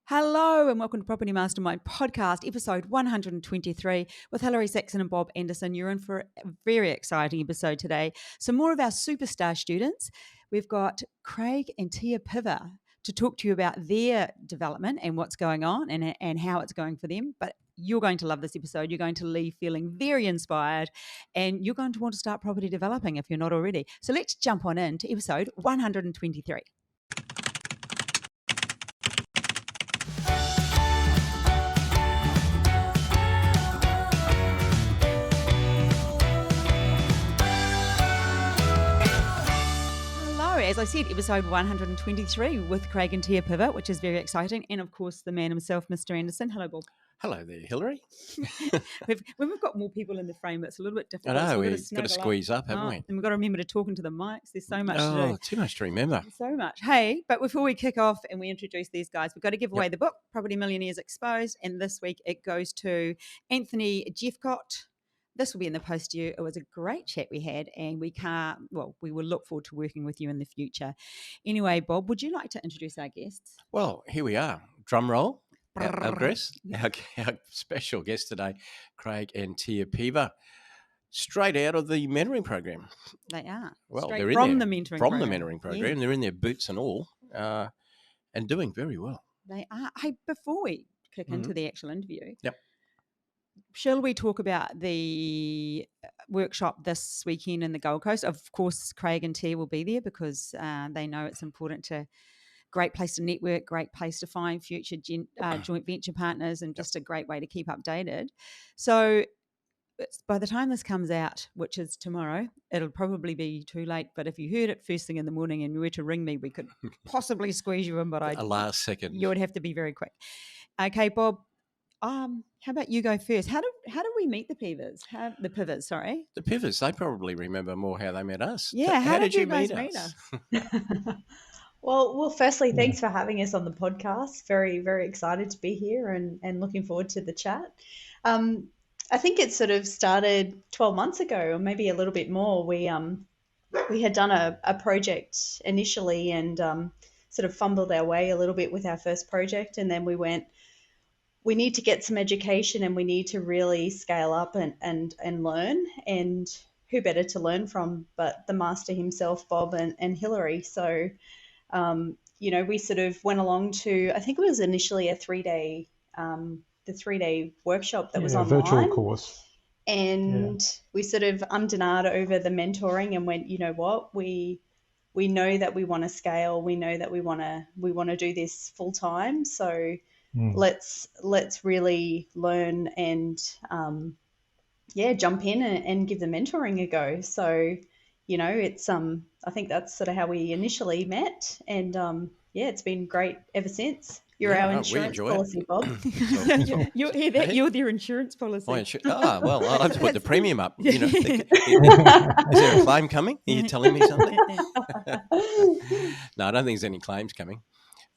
Hello and welcome to Property Mastermind Podcast, episode 123 with Hilary Saxon and Bob Anderson. You're in for a very exciting episode today. Some more of our superstar students. We've got Craig and Tia Piva to talk to you about their development and what's going on and how it's going for them. But you're going to love this episode. You're going to leave feeling very inspired and you're going to want to start property developing if you're not already. So let's jump on into episode 123. As I said, episode 123 with Craig and Tia Piva, which is very exciting. And of course, the man himself, Mr. Anderson. Hello, Bob. Hello there, Hilary. When we've got more people in the frame, it's a little bit difficult. I know, we've got to squeeze up, haven't we? And we've got to remember to talk into the mics. There's so much to do. Too much to remember. So much. Hey, but before we kick off and we introduce these guys, we've got to give away the book, Property Millionaires Exposed. And this week it goes to Anthony Jeffcott. This will be in the post to you. It was a great chat we had, and we will look forward to working with you in the future. Anyway, Bob, would you like to introduce our guests? Well, here we are. Drum roll. Our special guest today, Craig and Tia Piva, straight out of the mentoring program. They are. Well, straight they're from the mentoring program. From the mentoring program. Yeah. They're in their boots and all, and doing very well. They are. Hey, before we kick into the actual interview, shall we talk about the workshop this weekend in the Gold Coast? Of course, Craig and Tia will be there because they know it's important to. Great place to network, great place to find future joint venture partners, and just a great way to keep updated. So by the time this comes out, which is tomorrow, it'll probably be too late. But if you heard it first thing in the morning and you were to ring me, we could possibly squeeze you in. But a last second, you would have to be very quick. Okay, Bob. How about you go first? How do we meet the Pivas? The Pivas, they probably remember more how they met us. Yeah, how did you guys meet us? Well, firstly, thanks for having us on the podcast. Very, very excited to be here and looking forward to the chat. I think it sort of started 12 months ago, or maybe a little bit more. We had done a project initially and sort of fumbled our way a little bit with our first project, and then we went, we need to get some education and we need to really scale up and learn. And who better to learn from but the master himself, Bob and Hilary. So, we sort of went along to, I think it was initially a 3-day, the 3-day workshop that was online. Virtual course. And we sort of ummed over the mentoring and went, you know what, we know that we want to scale. We know that we want to do this full time. So let's really learn and, jump in and give the mentoring a go. So, it's I think that's sort of how we initially met, and it's been great ever since. You're our insurance policy, Bob. You're their insurance policy. Well, I'll have to put the premium up. Is there a claim coming? Are you telling me something? No, I don't think there's any claims coming.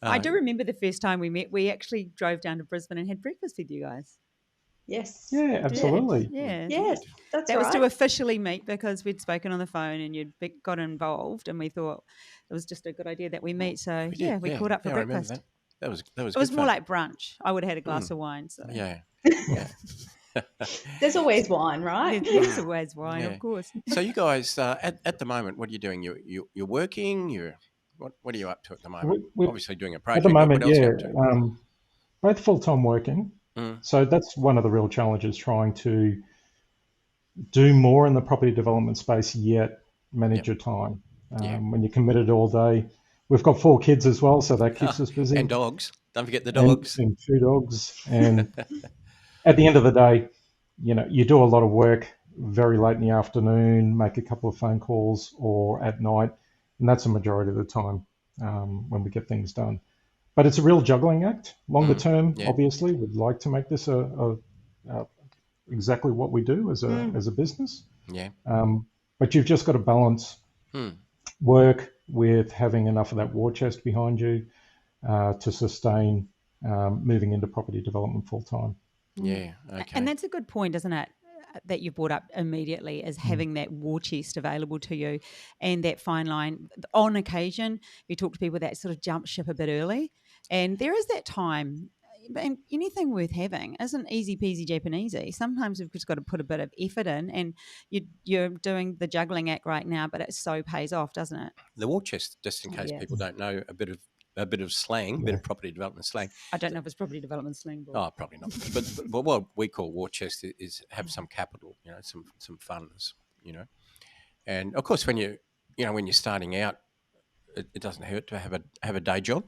I do remember the first time we met. We actually drove down to Brisbane and had breakfast with you guys. Yes. Yeah, absolutely. Yeah. Yes, that was to officially meet because we'd spoken on the phone and you'd got involved, and we thought it was just a good idea that we meet. So we caught up for breakfast. That was it was more like brunch. I would have had a glass of wine. So yeah. There's always wine, right? There's always wine, of course. So you guys, at the moment, what are you doing? You're working. What are you up to at the moment? We're obviously doing a project. At the moment, both full-time working. So that's one of the real challenges, trying to do more in the property development space, yet manage your time. When you're committed all day. We've got 4 kids as well, so that keeps us busy. And dogs. Don't forget the dogs. And 2 dogs. And at the end of the day, you do a lot of work very late in the afternoon, make a couple of phone calls, or at night. And that's a majority of the time when we get things done. But it's a real juggling act. Longer term, obviously, we'd like to make this exactly what we do as a business. Yeah. But you've just got to balance work with having enough of that war chest behind you to sustain moving into property development full time. Yeah. Okay. And that's a good point, isn't it? That you brought up immediately is having that war chest available to you and that fine line. On occasion, you talk to people that sort of jump ship a bit early And there is that time, and anything worth having isn't easy peasy Japanesey. Sometimes we've just got to put a bit of effort in, and you're doing the juggling act right now, but it so pays off, doesn't it? The war chest, just in case people don't know a bit of slang, a bit of property development slang. I don't know if it's property development slang. Oh, probably not. but what we call war chest is have some capital, some funds, And of course, when you're starting out, it doesn't hurt to have a day job.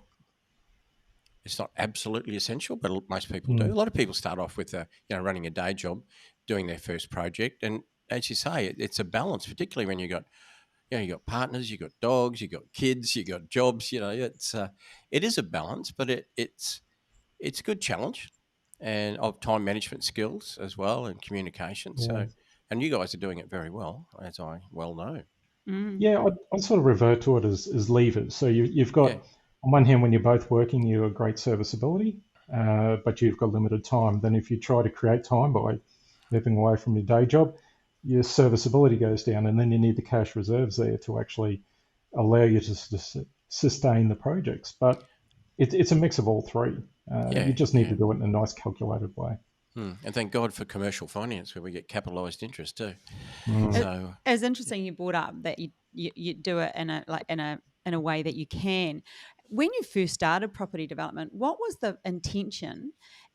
It's not absolutely essential, but most people do. A lot of people start off with running a day job, doing their first project, and as you say, it's a balance, particularly when you got partners, you got dogs, you got kids, you got jobs. It is a balance, but it's a good challenge, and of time management skills as well, and communication. Yeah. So, and you guys are doing it very well, as I well know. Yeah, I'd sort of revert to it as levers. So you've got, on one hand, when you're both working, you're a great serviceability, but you've got limited time. Then if you try to create time by moving away from your day job, your serviceability goes down, and then you need the cash reserves there to actually allow you to sustain the projects. But it's a mix of all three. You just need to do it in a nice calculated way. And thank God for commercial finance, where we get capitalised interest too. So it's interesting you brought up that you do it in a way that you can. When you first started property development, what was the intention,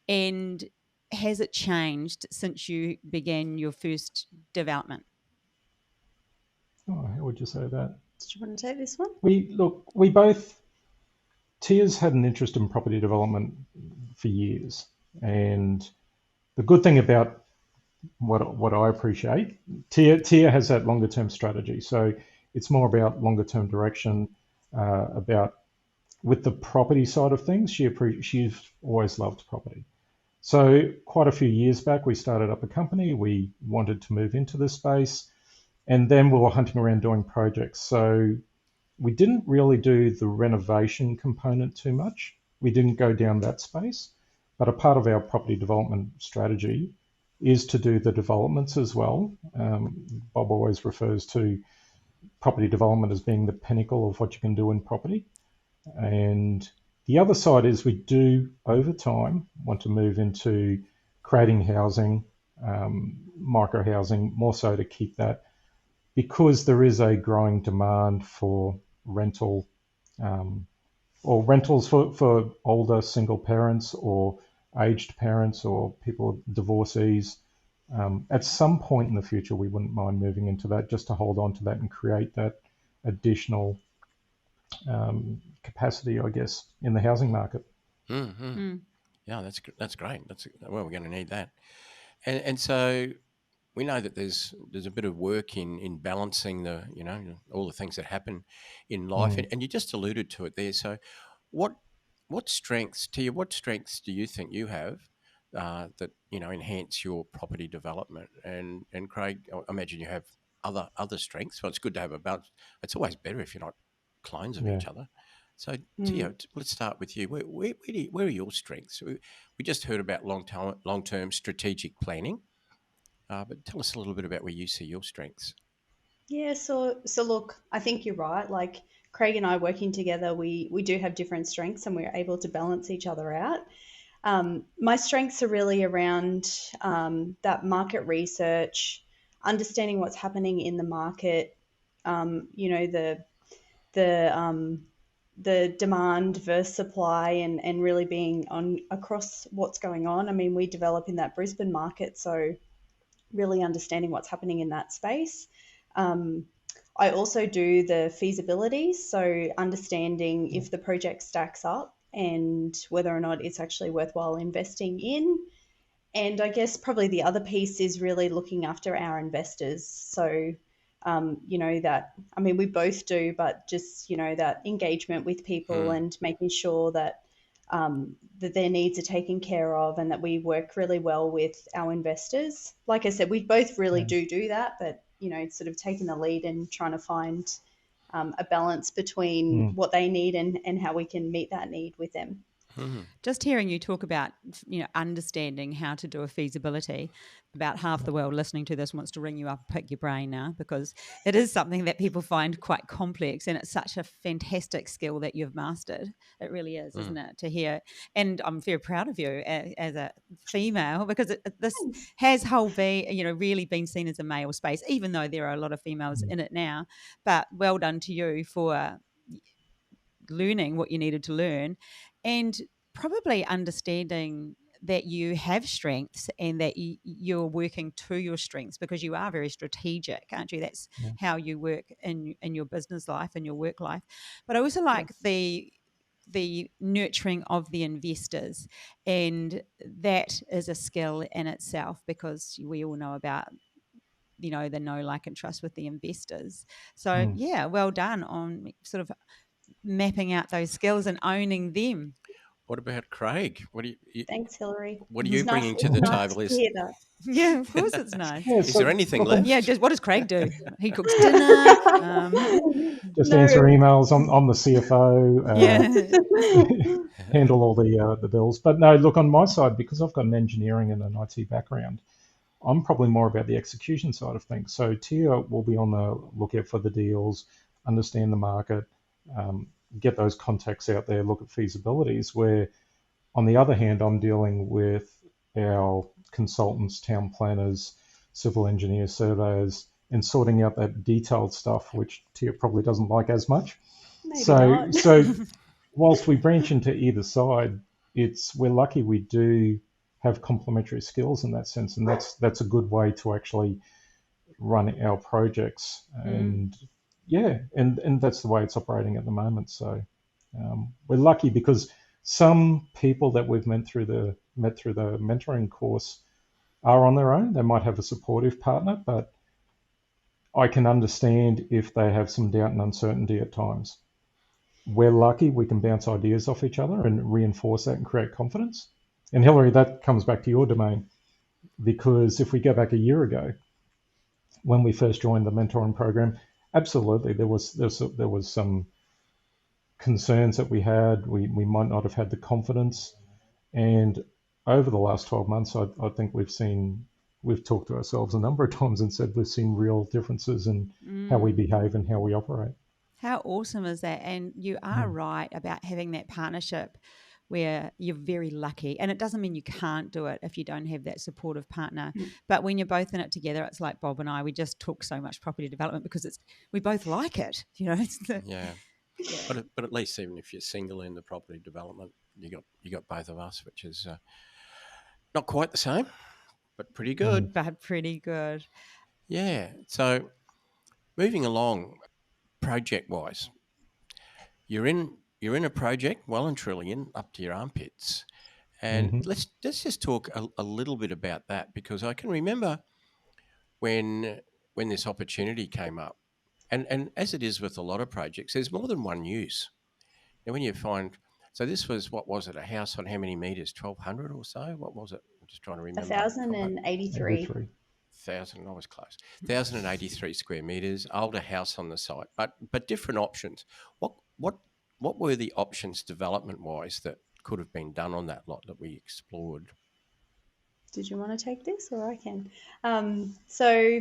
and has it changed since you began your first development? Oh, how would you say that? Did you want to take this one? We both, Tia's had an interest in property development for years, and the good thing about what I appreciate, Tia has that longer term strategy. So it's more about longer term direction, about with the property side of things. She's always loved property. So quite a few years back, we started up a company. We wanted to move into this space, and then we were hunting around doing projects. So we didn't really do the renovation component too much. We didn't go down that space. But a part of our property development strategy is to do the developments as well. Bob always refers to property development as being the pinnacle of what you can do in property. And the other side is we do, over time, want to move into creating housing, micro housing, more so to keep that, because there is a growing demand for rental or rentals for older single parents or aged parents or people, divorcees. At some point in the future, we wouldn't mind moving into that, just to hold on to that and create that additional capacity, I guess, in the housing market. Yeah, that's great. We're going to need that. And so we know that there's a bit of work in balancing all the things that happen in life, and you just alluded to it there. So what strengths, Tia, what strengths do you think you have that enhance your property development? And Craig, I imagine you have other strengths. Well, it's good to have a balance. It's always better if you're not clones of each other. So Tia, let's start with you. Where are your strengths? We just heard about long-term strategic planning, but tell us a little bit about where you see your strengths. Yeah, so look, I think you're right. Like Craig and I working together, we do have different strengths, and we're able to balance each other out. My strengths are really around that market research, understanding what's happening in the market, the demand versus supply, and really being on across what's going on. I mean, we develop in that Brisbane market, so really understanding what's happening in that space. I also do the feasibilities, so understanding if the project stacks up and whether or not it's actually worthwhile investing in. And I guess probably the other piece is really looking after our investors. So, we both do, but just, that engagement with people and making sure that that their needs are taken care of, and that we work really well with our investors. Like I said, we both really do that, but, sort of taking the lead and trying to find a balance between what they need and how we can meet that need with them. Just hearing you talk about, understanding how to do a feasibility, about half the world listening to this wants to ring you up and pick your brain now, because it is something that people find quite complex, and it's such a fantastic skill that you've mastered. It really is, isn't it, to hear? And I'm very proud of you as a female, because this has really been seen as a male space, even though there are a lot of females in it now. But well done to you for learning what you needed to learn, and probably understanding that you have strengths and that you're working to your strengths, because you are very strategic, aren't you? That's how you work in your business life and your work life. But I also like the nurturing of the investors, and that is a skill in itself, because we all know about the know, like, and trust with the investors. So well done on sort of mapping out those skills and owning them. What about Craig? Thanks, Hilary. What are you bringing to the table? Yeah, of course it's nice. Is there anything left? Yeah, what does Craig do? He cooks dinner. Just answer emails. I'm the CFO. Handle all the bills. But no, look, on my side, because I've got an engineering and an IT background, I'm probably more about the execution side of things. So Tia will be on the lookout for the deals, understand the market, get those contacts out there, look at feasibilities, where on the other hand, I'm dealing with our consultants, town planners, civil engineers, surveyors, and sorting out that detailed stuff, which Tia probably doesn't like as much. Maybe so whilst we branch into either side, we're lucky we do have complementary skills in that sense, and that's a good way to actually run our projects. And and that's the way it's operating at the moment. So we're lucky, because some people that we've met through the mentoring course are on their own. They might have a supportive partner, but I can understand if they have some doubt and uncertainty at times. We're lucky we can bounce ideas off each other and reinforce that and create confidence. And Hilary, that comes back to your domain, because if we go back a year ago, when we first joined the mentoring program, absolutely there was some concerns that we had. We might not have had the confidence, and over the last 12 months, I think we've talked to ourselves a number of times and said we've seen real differences in how we behave and how we operate. How awesome is that? And you are right about having that partnership where you're very lucky, and it doesn't mean you can't do it if you don't have that supportive partner. But when you're both in it together, it's like Bob and I, we just talk so much property development because we both like it, But at least even if you're single in the property development, you got both of us, which is not quite the same, but pretty good. But pretty good. Yeah. So moving along, project wise, you're in a project well and truly in up to your armpits, and let's just talk a little bit about that, because I can remember when this opportunity came up, and as it is with a lot of projects, there's more than one use. And when you find, so this was, what was it, a house on how many meters, 1,200 or so? What was it? I'm just trying to remember. 1,083. 1,000, I was close. 1,083 square meters, older house on the site, but different options. What were the options development-wise that could have been done on that lot that we explored? Did you want to take this, or I can? So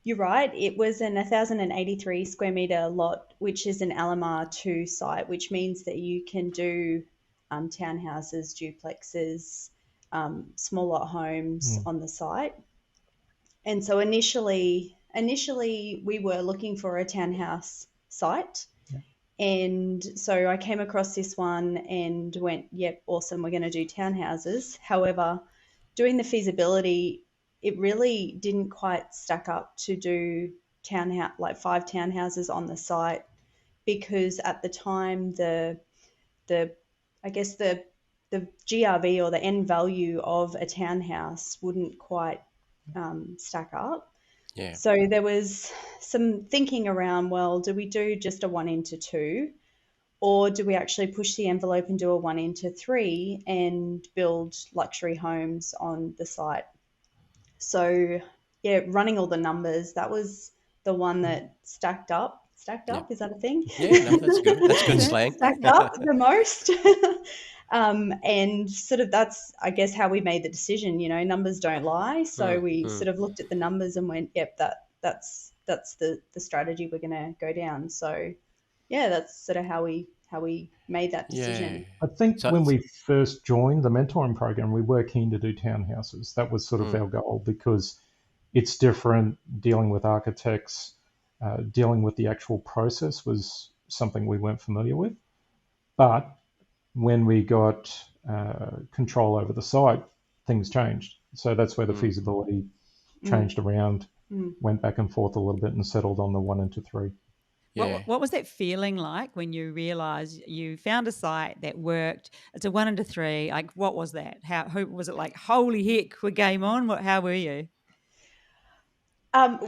you're right. It was an 1,083 square meter lot, which is an LMR 2 site, which means that you can do townhouses, duplexes, small lot homes on the site. And so initially we were looking for a townhouse site. And so I came across this one and went, yep, awesome, we're going to do townhouses. However, doing the feasibility, it really didn't quite stack up to do 5 townhouses on the site, because at the time the GRV, or the end value of a townhouse, wouldn't quite stack up. Yeah. So there was some thinking around, well, do we do just a 1 into 2, or do we actually push the envelope and do a 1 into 3 and build luxury homes on the site? So yeah, running all the numbers, that was the one that stacked up. Is that a thing? Yeah, no, that's good. That's good slang. Stacked up the most. And sort of that's, I guess, how we made the decision. Numbers don't lie. So we sort of looked at the numbers and went, yep, that's the strategy we're going to go down. So yeah, that's sort of how we made that decision. Yeah. I think when we first joined the mentoring program, we were keen to do townhouses. That was sort of our goal, because it's different. Dealing with architects, dealing with the actual process was something we weren't familiar with. But when we got control over the site, things changed. So that's where the feasibility changed around, went back and forth a little bit, and settled on the 1 into 3. Yeah. What was that feeling like when you realised you found a site that worked? It's a 1 into 3. Like, what was that? Who was it? Like, holy heck, we're game on. How were you?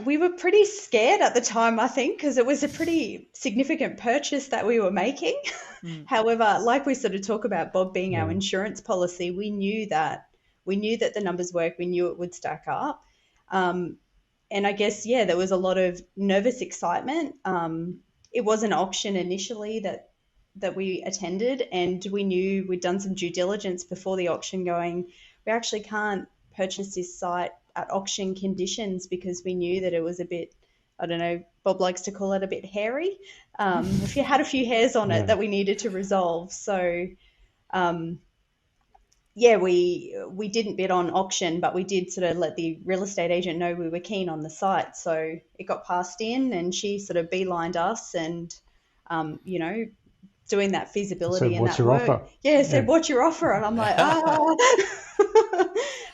We were pretty scared at the time, I think, because it was a pretty significant purchase that we were making. However, like we sort of talk about Bob being our insurance policy, we knew that the numbers worked. We knew it would stack up. And I guess, there was a lot of nervous excitement. It was an auction initially that we attended, and we knew we'd done some due diligence before the auction, going, we actually can't purchase this site at auction conditions, because we knew that it was a bit, I don't know, Bob likes to call it a bit hairy. If you had a few hairs on it that we needed to resolve. So we didn't bid on auction, but we did sort of let the real estate agent know we were keen on the site. So it got passed in, and she sort of beelined us, and doing that feasibility said, and what's that your work. offer? Said, what's your offer? And I'm like,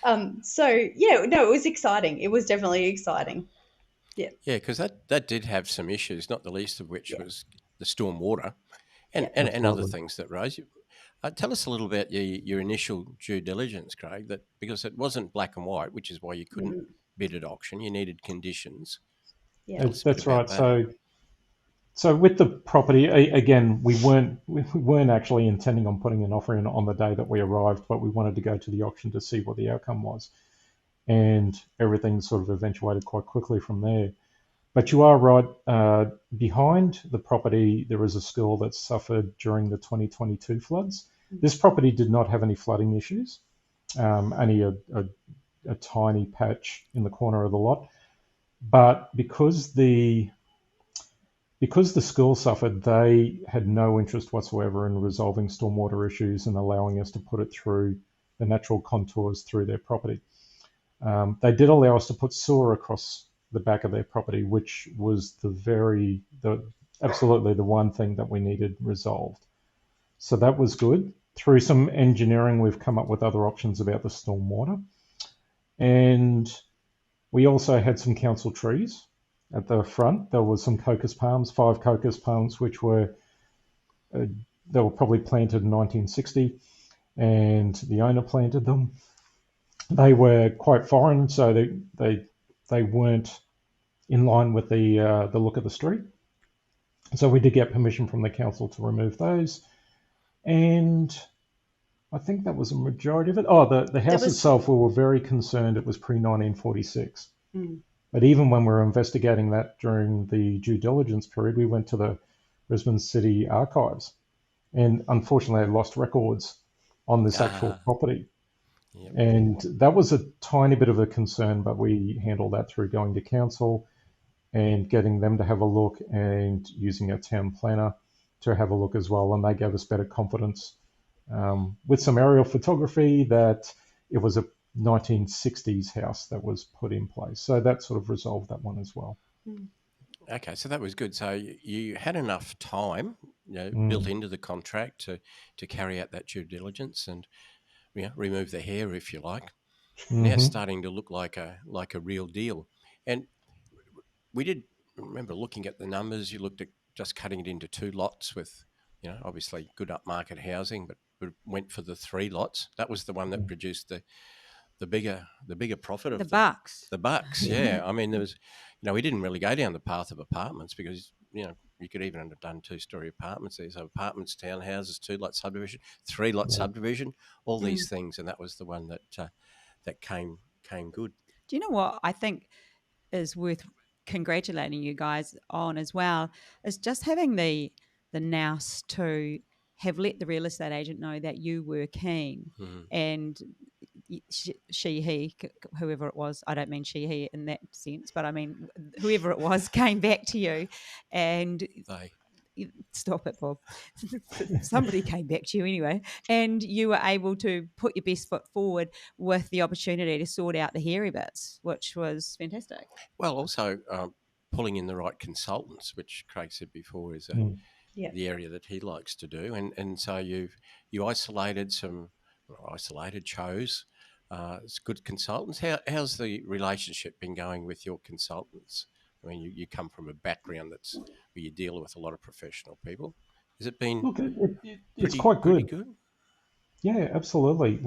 it was exciting. It was definitely exciting. Yeah. Yeah, because that did have some issues, not the least of which was the storm water and other things that rose. Tell us a little about your initial due diligence, Craig, because it wasn't black and white, which is why you couldn't bid at auction. You needed conditions. Yeah, that's right. So with the property, again, we weren't actually intending on putting an offer in on the day that we arrived, but we wanted to go to the auction to see what the outcome was. And everything sort of eventuated quite quickly from there. But you are right. Behind the property, there is a school that suffered during the 2022 floods. This property did not have any flooding issues, only a tiny patch in the corner of the lot. But because the school suffered, they had no interest whatsoever in resolving stormwater issues and allowing us to put it through the natural contours through their property. They did allow us to put sewer across the back of their property, which was absolutely the one thing that we needed resolved. So that was good. Through some engineering, we've come up with other options about the stormwater. And we also had some council trees at the front. There was some cocos palms, 5 cocos palms, which were they were probably planted in 1960, and the owner planted them. They were quite foreign, so they weren't in line with the look of the street. So we did get permission from the council to remove those, and I think that was a majority of it. Oh, the house itself, we were very concerned it was pre-1946. But even when we were investigating that during the due diligence period, we went to the Brisbane City Archives, and unfortunately, they lost records on this actual property. Yep. And that was a tiny bit of a concern, but we handled that through going to council and getting them to have a look, and using a town planner to have a look as well. And they gave us better confidence with some aerial photography that it was a 1960s house that was put in place. So that sort of resolved that one as well. Okay, so that was good. So you had enough time built into the contract to carry out that due diligence and remove the hair, if you like. Now it's starting to look like a real deal. And we did remember looking at the numbers. You looked at just cutting it into 2 lots with, obviously good upmarket housing, but went for the 3 lots. That was the one that produced the bigger profit of the bucks. The bucks, yeah. I mean, there was, we didn't really go down the path of apartments because, you could even have done 2-story apartments. There's apartments, townhouses, 2-lot subdivision, 3-lot subdivision, all these things, and that was the one that came good. Do you know what I think is worth congratulating you guys on as well? Is just having the nous to have let the real estate agent know that you were keen, and he, whoever it was, I don't mean she, he in that sense, but I mean whoever it was came back to you and stop it, Bob. Somebody came back to you anyway, and you were able to put your best foot forward with the opportunity to sort out the hairy bits, which was fantastic. Well, also pulling in the right consultants, which Craig said before is the area that he likes to do, and so you chose good consultants. How's the relationship been going with your consultants? I mean, you come from a background where you deal with a lot of professional people. Has it been it's quite good. Pretty good? Yeah, absolutely.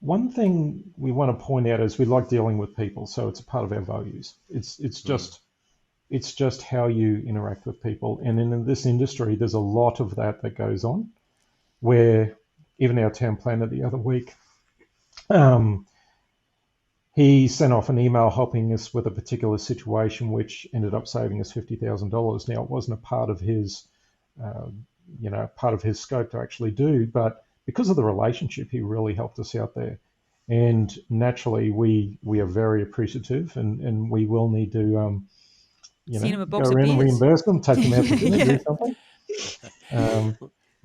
One thing we want to point out is we like dealing with people, so it's a part of our values. It's just how you interact with people, and in this industry, there's a lot of that goes on. Where even our town planner the other week, he sent off an email helping us with a particular situation, which ended up saving us $50,000. Now, it wasn't a part of his, scope to actually do, but because of the relationship, he really helped us out there. And naturally, we are very appreciative, and we will need to, go around and reimburse them, take them out to dinner, do something.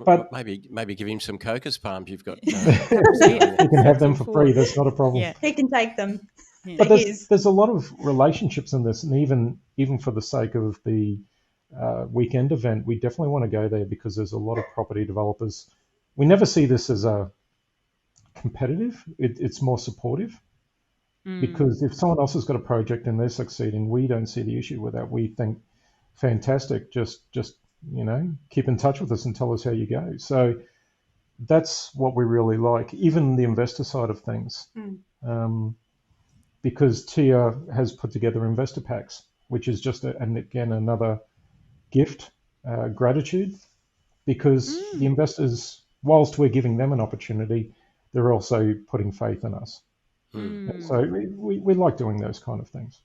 But maybe give him some Cocos Palms you've got. You can have them for free. That's not a problem. Yeah, he can take them. Yeah. But there's a lot of relationships in this, and even for the sake of the weekend event, we definitely want to go there because there's a lot of property developers. We never see this as a competitive. It's more supportive. Because if someone else has got a project and they're succeeding, we don't see the issue with that. We think, fantastic, just keep in touch with us and tell us how you go. So that's what we really like, even the investor side of things. Because Tia has put together investor packs, which is just, again, another gift, gratitude, because the investors, whilst we're giving them an opportunity, they're also putting faith in us. So we like doing those kind of things.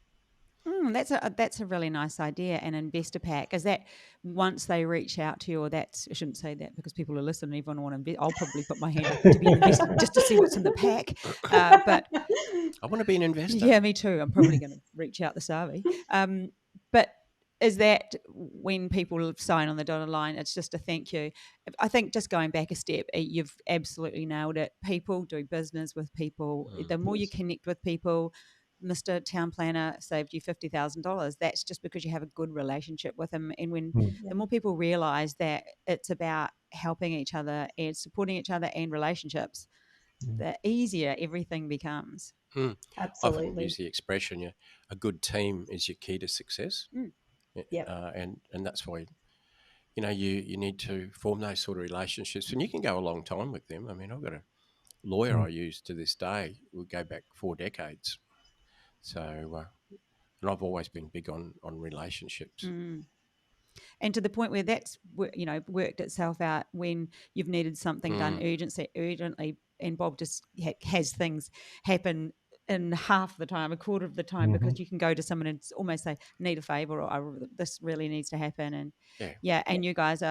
That's a really nice idea. An investor pack, is that once they reach out to you, or I shouldn't say that because people are listening, everyone want to invest. I'll probably put my hand up to be an investor just to see what's in the pack. But I want to be an investor. Yeah, me too. I'm probably going to reach out this Arvie. But is that when people sign on the dotted line, it's just a thank you? I think just going back a step, you've absolutely nailed it. People do business with people. The more you connect with people, Mr. Town Planner saved you $50,000. That's just because you have a good relationship with him. And when the more people realise that it's about helping each other and supporting each other and relationships, the easier everything becomes. Absolutely. I often use the expression, a good team is your key to success. And that's why, you need to form those sort of relationships, and you can go a long time with them. I mean, I've got a lawyer I use to this day. We go back 4 decades. So, and I've always been big on relationships. And to the point where that's, worked itself out when you've needed something done urgently, and Bob just has things happen in half the time, a quarter of the time, because you can go to someone and almost say, need a favour, or this really needs to happen. And and you guys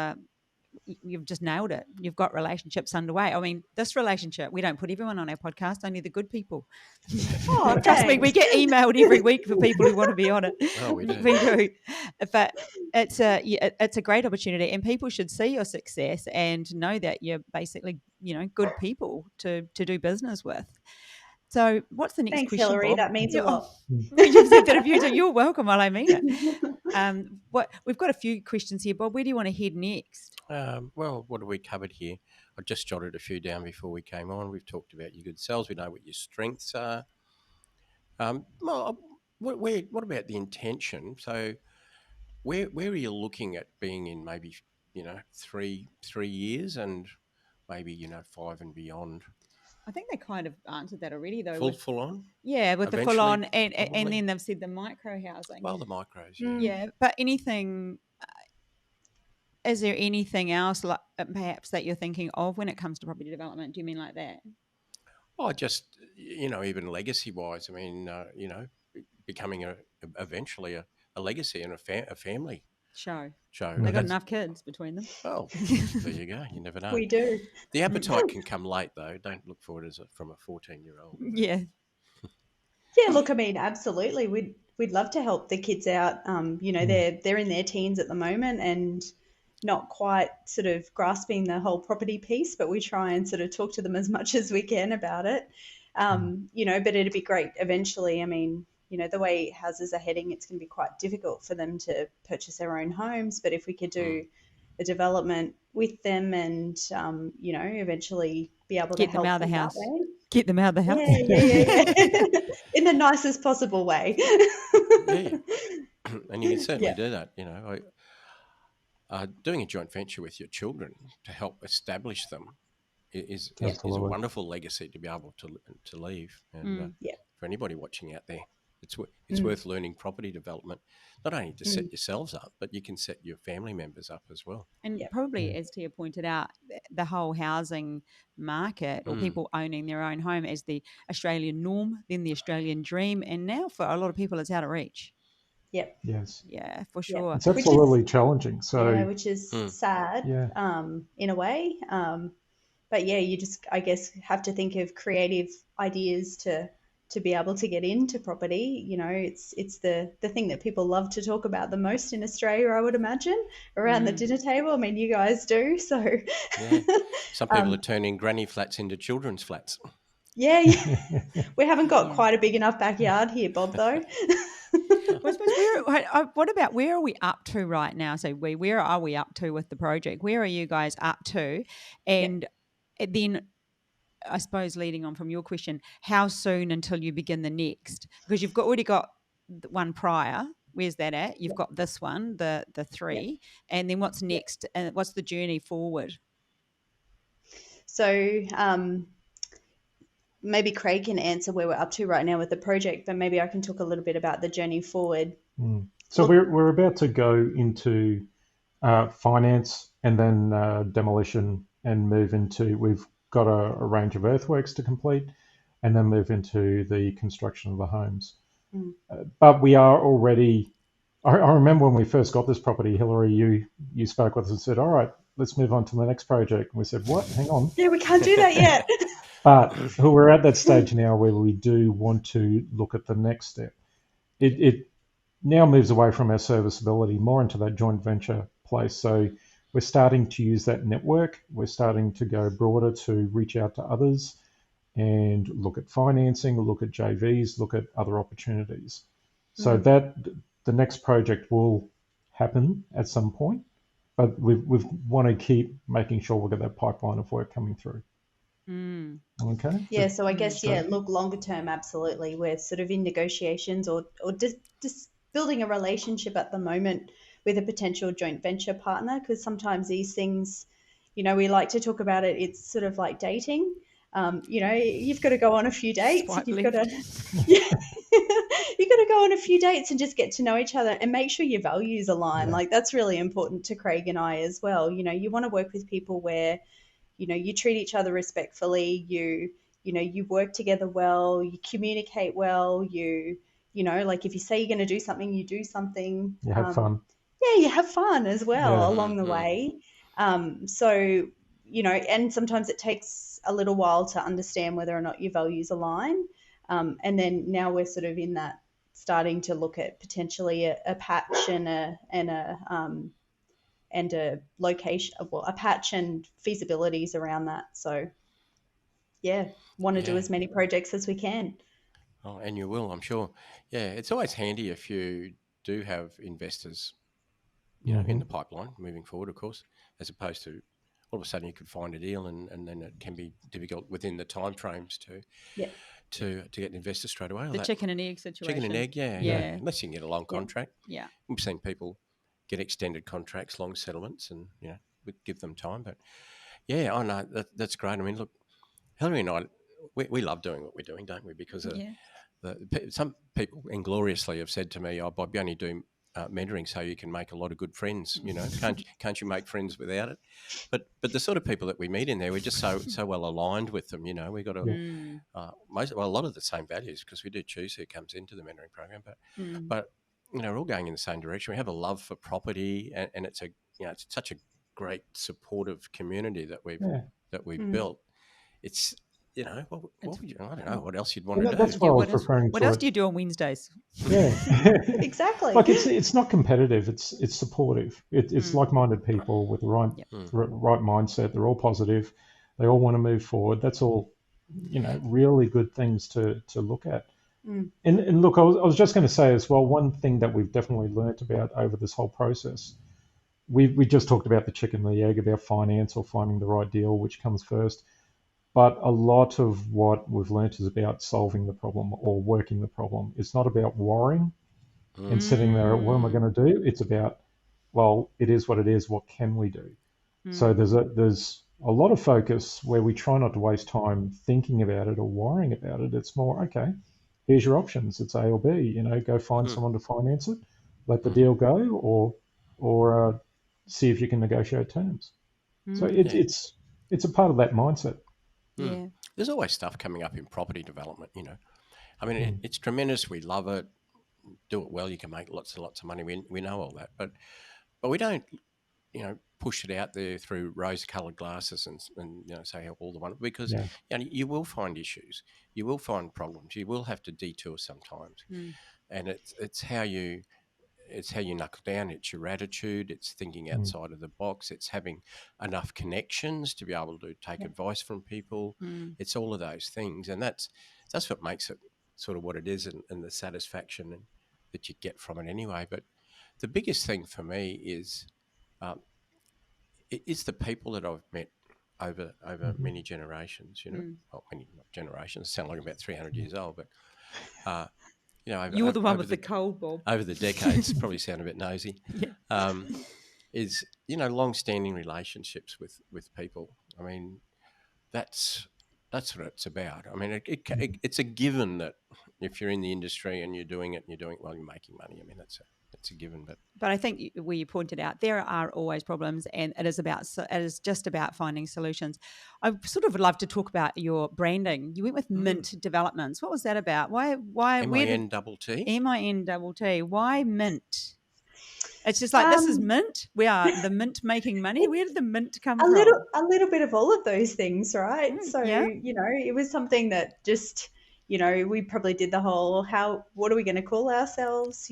you've just nailed it. You've got relationships underway. I mean, this relationship, we don't put everyone on our podcast, only the good people. Oh, trust me, we get emailed every week for people who want to be on it. Oh, we do. We do. But it's a great opportunity, and people should see your success and know that you're basically, good people to do business with. So what's the next Thanks, question, Hilary. Bob? That means a lot. You've said that a few times. You're welcome. Well, I mean it. We've got a few questions here, Bob. Where do you want to head next? Well, what have we covered here? I just jotted a few down before we came on. We've talked about your good selves. We know what your strengths are. Well, what about the intention? So, where are you looking at being in maybe 3 years and maybe 5 and beyond? I think they kind of answered that already, though. Full on? Yeah, with the full on, and then they've said the micro housing. Well, the micros, yeah. But anything, is there anything else perhaps that you're thinking of when it comes to property development? Do you mean like that? Oh, just, even legacy-wise, I mean, becoming eventually a legacy and a family. show. Show. They got enough kids between them. Well, there you go. You never know. We do. The appetite can come late, though. Don't look for it from a 14-year-old. Yeah. Yeah, look, I mean, absolutely. We'd love to help the kids out. They're in their teens at the moment and not quite sort of grasping the whole property piece, but we try and sort of talk to them as much as we can about it. But it'd be great eventually. I mean, the way houses are heading, it's going to be quite difficult for them to purchase their own homes. But if we could do a development with them and, eventually be able to Get help them out of the that house. way. Get them out of the house. Yeah. In the nicest possible way. Yeah. And you can certainly do that. Doing a joint venture with your children to help establish them is a wonderful legacy to be able to leave. And for anybody watching out there, it's worth learning property development, not only to set yourselves up, but you can set your family members up as well. And probably, as Tia pointed out, the whole housing market or people owning their own home as the Australian norm, then the Australian dream, and now for a lot of people it's out of reach. Yep. Yes. Yeah, for sure. It's absolutely challenging. So which is sad in a way. But you just, I guess, have to think of creative ideas to be able to get into property. It's the thing that people love to talk about the most in Australia, I would imagine, around the dinner table. I mean, you guys do. So some people are turning granny flats into children's flats. Yeah. We haven't got quite a big enough backyard here, Bob, though. What about where are we up to right now? So where are we up to with the project? Where are you guys up to? And then I suppose leading on from your question, how soon until you begin the next? Because you've already got the one prior. Where's that at? You've got this one, the 3, and then what's next? And what's the journey forward? So maybe Craig can answer where we're up to right now with the project, but maybe I can talk a little bit about the journey forward. So we're about to go into finance and then demolition and move into, we've got a range of earthworks to complete and then move into the construction of the homes. But we are already, I remember when we first got this property, Hilary, you spoke with us and said, all right, let's move on to the next project. And we said, what? Hang on. Yeah, we can't do that yet. But we're at that stage now where we do want to look at the next step. It now moves away from our serviceability more into that joint venture place. So we're starting to use that network. We're starting to go broader to reach out to others and look at financing, look at JVs, look at other opportunities. So that the next project will happen at some point, but we want to keep making sure we've got that pipeline of work coming through. Okay. Yeah, so I guess, look, longer term, absolutely. We're sort of in negotiations or just building a relationship at the moment with a potential joint venture partner, because sometimes these things, we like to talk about it, it's sort of like dating. You've got to go on a few dates. You've got to go on a few dates and just get to know each other and make sure your values align. Like that's really important to Craig and I as well. You want to work with people where you treat each other respectfully, you work together well, you communicate well, like if you say you're going to do something, you do something. You have fun. Yeah, you have fun as well along the way. So, and sometimes it takes a little while to understand whether or not your values align. And then now we're sort of in that, starting to look at potentially a patch and a location, a patch and feasibilities around that. So, want to do as many projects as we can. Oh, and you will, I'm sure. Yeah, it's always handy if you do have investors, in the pipeline moving forward, of course, as opposed to all of a sudden you could find a deal and then it can be difficult within the timeframes to get investors straight away. The chicken and egg situation. Chicken and egg, yeah. Unless you can get a long contract. Yeah. We've seen people get extended contracts, long settlements, and we give them time. But that's great. I mean, look, Hilary and I, we love doing what we're doing, don't we? Because some people ingloriously have said to me, "Oh, Bob, you only do mentoring so you can make a lot of good friends. Can't you make friends without it?" But the sort of people that we meet in there, we're just so well aligned with them. We've got a lot of the same values because we do choose who comes into the mentoring program. But we're all going in the same direction. We have a love for property, and it's it's such a great supportive community that we've built. It's I don't know what else you'd want to do. That's what I was referring to. What else do you do on Wednesdays? Yeah, exactly. Like it's not competitive. It's supportive. It's like-minded people with the right mindset. They're all positive. They all want to move forward. That's all, really good things to look at. And look, I was just going to say as well, one thing that we've definitely learnt about over this whole process. We just talked about the chicken and the egg, about finance or finding the right deal, which comes first. But a lot of what we've learnt is about solving the problem or working the problem. It's not about worrying and sitting there, what am I going to do? It's about, well, it is what it is. What can we do? So there's a lot of focus where we try not to waste time thinking about it or worrying about it. It's more, okay, here's your options. It's A or B. Go find someone to finance it, let the deal go, or see if you can negotiate terms. So it's a part of that mindset. Yeah. There's always stuff coming up in property development, I mean, it's tremendous. We love it. Do it well. You can make lots and lots of money. We know all that. But we don't, push it out there through rose-coloured glasses and say all the one, because you will find issues. You will find problems. You will have to detour sometimes. And it's how you knuckle down. It's your attitude. It's thinking outside of the box. It's having enough connections to be able to take advice from people. It's all of those things, and that's what makes it sort of what it is, and the satisfaction that you get from it anyway. But the biggest thing for me is the people that I've met over many generations. Well, many generations sound like about 300 years old, but. You're the one with the cold, Bob. Over the decades, probably sound a bit nosy. Is long-standing relationships with people. I mean, that's what it's about. I mean, it's a given that if you're in the industry and you're doing it well, you're making money. I mean, that's a given. But I think where you pointed out, there are always problems, and it is just about finding solutions. I sort of would love to talk about your branding. You went with Mintt Developments. What was that about? Why MINTT? MINTT. Why Mintt? It's just like, this is Mintt. We are the Mintt making money. Where did the Mintt come from? A little bit of all of those things, right? It was something that just, we probably did the whole, what are we going to call ourselves?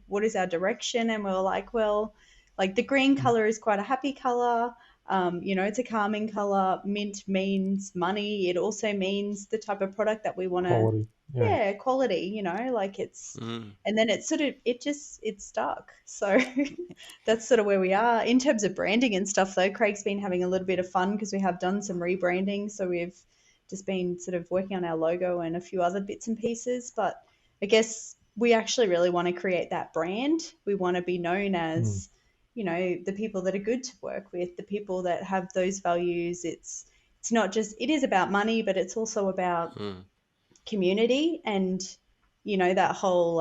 What is our direction? And we were like, well, like the green color is quite a happy color. It's a calming color. Mint means money. It also means the type of product that we want to. Quality. Quality, like it's, and then it's it stuck. So that's sort of where we are in terms of branding and stuff, though. Craig's been having a little bit of fun because we have done some rebranding. So we've just been sort of working on our logo and a few other bits and pieces. But I guess we actually really want to create that brand. We want to be known as, the people that are good to work with, the people that have those values. It's not just, it is about money, but it's also about community, and that whole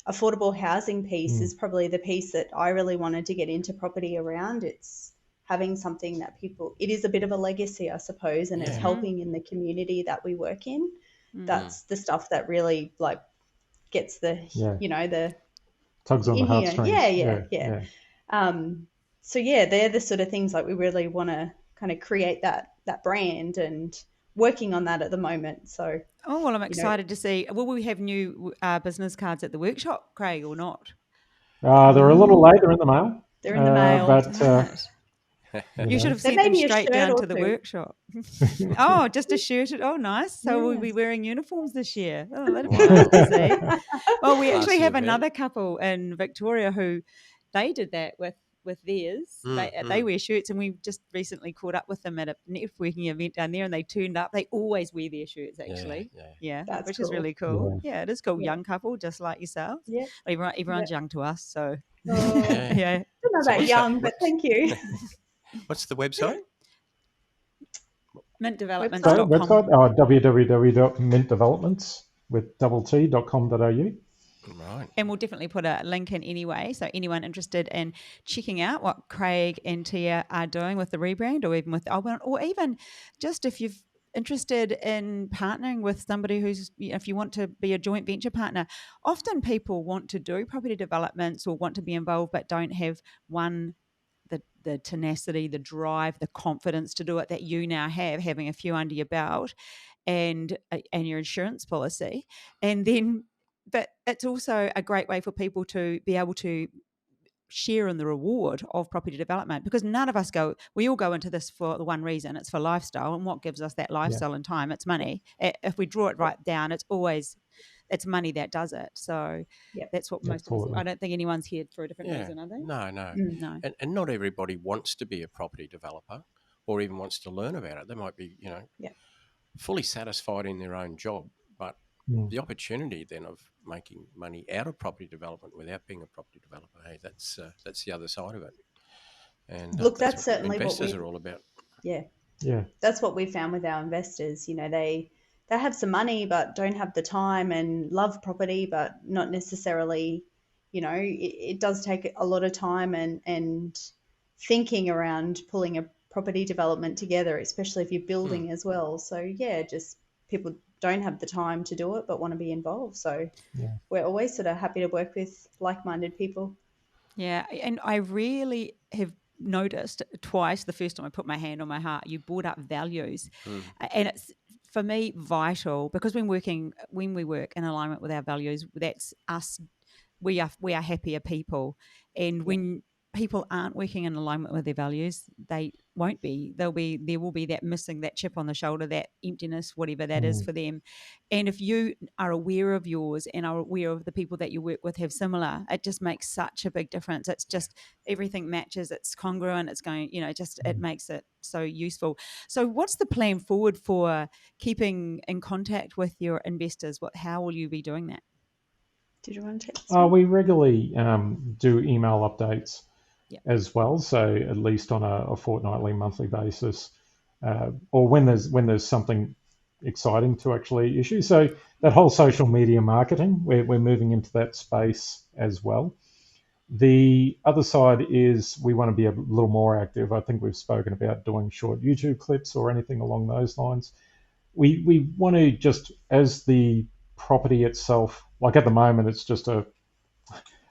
affordable housing piece is probably the piece that I really wanted to get into property around. It's having something that it is a bit of a legacy, I suppose, and it's helping in the community that we work in. That's the stuff that really like gets the the tugs on the heartstrings. They're the sort of things like we really want to kind of create that brand, and working on that at the moment. So I'm excited to see. Will we have new business cards at the workshop, Craig, or not? They're a little late. They're in the mail. They're in the mail. But you should have sent them straight down to the workshop. Oh, just a shirt. Oh, nice. So we'll be wearing uniforms this year. Oh, that'd be nice to see. Well, we actually have another couple in Victoria who they did that with theirs. They wear shirts, and we just recently caught up with them at a networking event down there, and they turned up. They always wear their shirts, actually. That's which cool. is really cool. Yeah, it is cool. Young couple, just like yourself. Yeah, everyone's young to us, so I don't know about young, but thank you. What's the website? Mintdevelopments.com. Website www.mintdevelopments with .com.au. Right. And we'll definitely put a link in anyway. So anyone interested in checking out what Craig and Tia are doing with the rebrand, or even just if you've interested in partnering with somebody who's, if you want to be a joint venture partner, often people want to do property developments or want to be involved but don't have the tenacity, the drive, the confidence to do it that you now have, having a few under your belt and your insurance policy. And then, but it's also a great way for people to be able to share in the reward of property development, because none of us we all go into this for the one reason, it's for lifestyle. And what gives us that lifestyle and time? It's money. If we draw it right down, it's money that does it. So that's what most of us, I don't think anyone's here for a different reason, are they? No. No. And not everybody wants to be a property developer or even wants to learn about it. They might be, fully satisfied in their own job, but the opportunity then of making money out of property development without being a property developer, hey, that's the other side of it. And look, that's certainly investors what are all about. Yeah, that's what we found with our investors. They have some money but don't have the time, and love property but not necessarily, it does take a lot of time and thinking around pulling a property development together, especially if you're building as well. So just people don't have the time to do it but want to be involved. So we're always sort of happy to work with like-minded people. Yeah, and I really have noticed twice. The first time I put my hand on my heart, you brought up values, and it's for me vital, because when we work in alignment with our values, that's us. We are happier people, and when people aren't working in alignment with their values, they won't be. There will be that missing, that chip on the shoulder, that emptiness, whatever that is for them. And if you are aware of yours and are aware of the people that you work with have similar, it just makes such a big difference. It's just everything matches, it's congruent, it's going, it makes it so useful. So what's the plan forward for keeping in contact with your investors? How will you be doing that? Did you want to take this one? We regularly do email updates as well, so at least on a fortnightly, monthly basis, or when there's something exciting to actually issue. So that whole social media marketing, we're moving into that space as well. The other side is we want to be a little more active. I think we've spoken about doing short YouTube clips or anything along those lines. We want to just, as the property itself, like at the moment, it's just a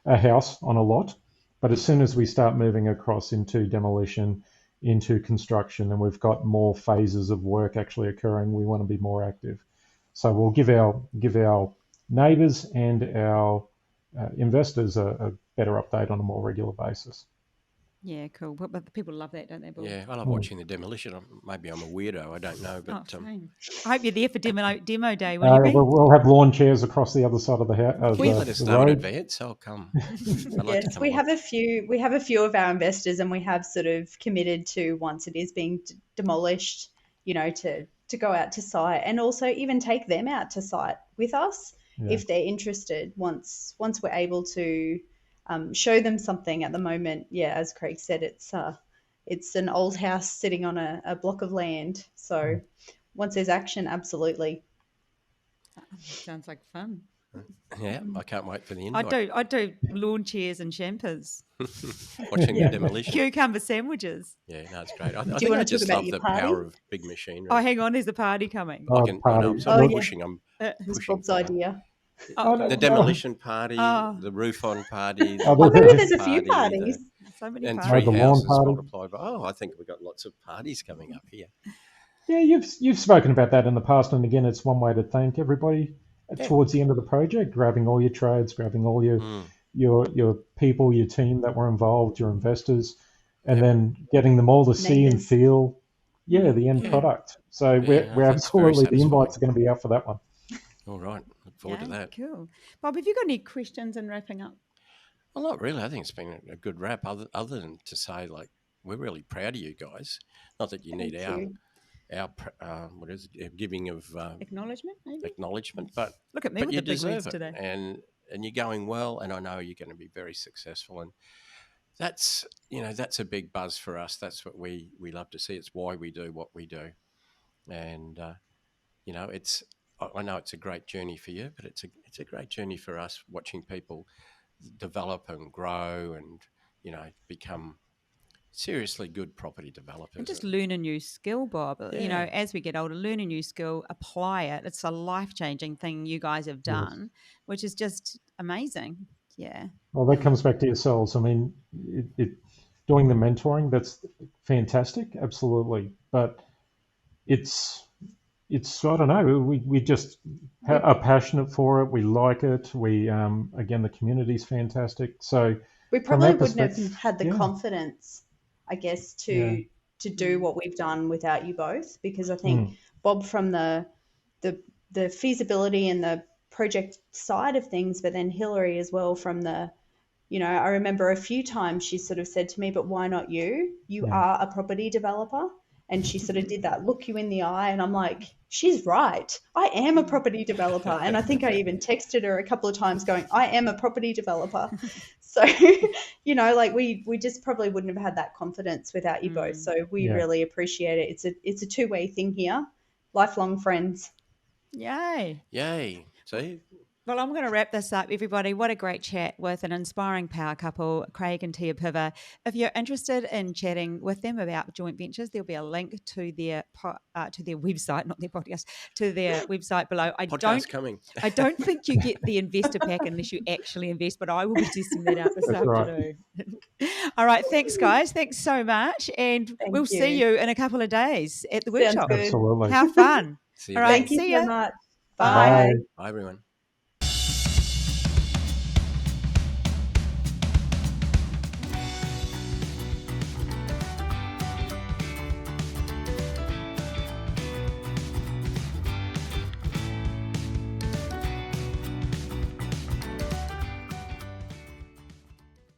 house on a lot. But as soon as we start moving across into demolition, into construction, and we've got more phases of work actually occurring, we want to be more active. So we'll give our neighbours and our investors a better update on a more regular basis. Yeah, cool. But the people love that, don't they, Bob? Yeah, I love watching the demolition. Maybe I'm a weirdo. I don't know, but I hope you're there for demo day. Will you be? We'll have lawn chairs across the other side of the house. Will you let us know in advance? I'll come. Yes, we have a few of our investors, and we have sort of committed to, once it is being demolished, to go out to site, and also even take them out to site with us if they're interested. Once we're able to show them something. At the moment, as Craig said, it's an old house sitting on a block of land. So once there's action, absolutely. Sounds like fun. Yeah, I can't wait for the invite. I do lawn chairs and champers. Watching the demolition. Cucumber sandwiches. Yeah, no, it's great. I think I just love the power of big machinery. Oh, hang on, there's a party coming. I'm pushing. I'm pushing Bob's idea. The demolition party, the roof-on party. Maybe there's a few parties. So many and parties. 3 houses multiplied by. I think we've got lots of parties coming up here. Yeah, you've spoken about that in the past, and again, it's one way to thank everybody towards the end of the project, grabbing all your trades, grabbing all your people, your team that were involved, your investors, and then getting them all to see and feel, the end product. So we're absolutely, the invites are going to be out for that one. All right, look forward to that. Cool. Bob, have you got any questions in wrapping up? Well, not really. I think it's been a good wrap, other than to say, like, we're really proud of you guys. Not that you need our what is it, giving of acknowledgement, maybe? Acknowledgement, but look at me with you the big deserve words it today. And you're going well, and I know you're going to be very successful, and that's a big buzz for us. That's what we love to see. It's why we do what we do, and it's. I know it's a great journey for you, but it's a great journey for us, watching people develop and grow and become seriously good property developers. And just learn a new skill, Bob. You know, Yeah. as we get older, learn a new skill, apply it. It's a life-changing thing you guys have done, which is just amazing. Yeah. Well, that comes back to yourselves. I mean, doing the mentoring, that's fantastic, absolutely. But it's I don't know, we just are passionate for it. We like it. We again, the community's fantastic. So we from probably our wouldn't have perspective, had the confidence, I guess, to do what we've done without you both, because I think Bob from the feasibility and the project side of things, but then Hilary as well from the, you know, I remember a few times she sort of said to me, but why not you? You are a property developer. And she sort of did that look you in the eye, and I'm like, she's right. I am a property developer. And I think I even texted her a couple of times going, I am a property developer. So, you know, like we just probably wouldn't have had that confidence without you both. So we really appreciate it. It's a two-way thing here. Lifelong friends. Yay. Yay. See? Well, I'm going to wrap this up, everybody. What a great chat with an inspiring power couple, Craig and Tia Piva. If you're interested in chatting with them about joint ventures, there'll be a link to their website, not their podcast, to their website below. I don't think you get the investor pack unless you actually invest, but I will be testing that out this afternoon. Right. All right, thanks, guys. Thanks so much, and we'll see you in a couple of days at the workshop. Absolutely. How fun! See you. All right, Thank you so much. Bye. Bye, everyone.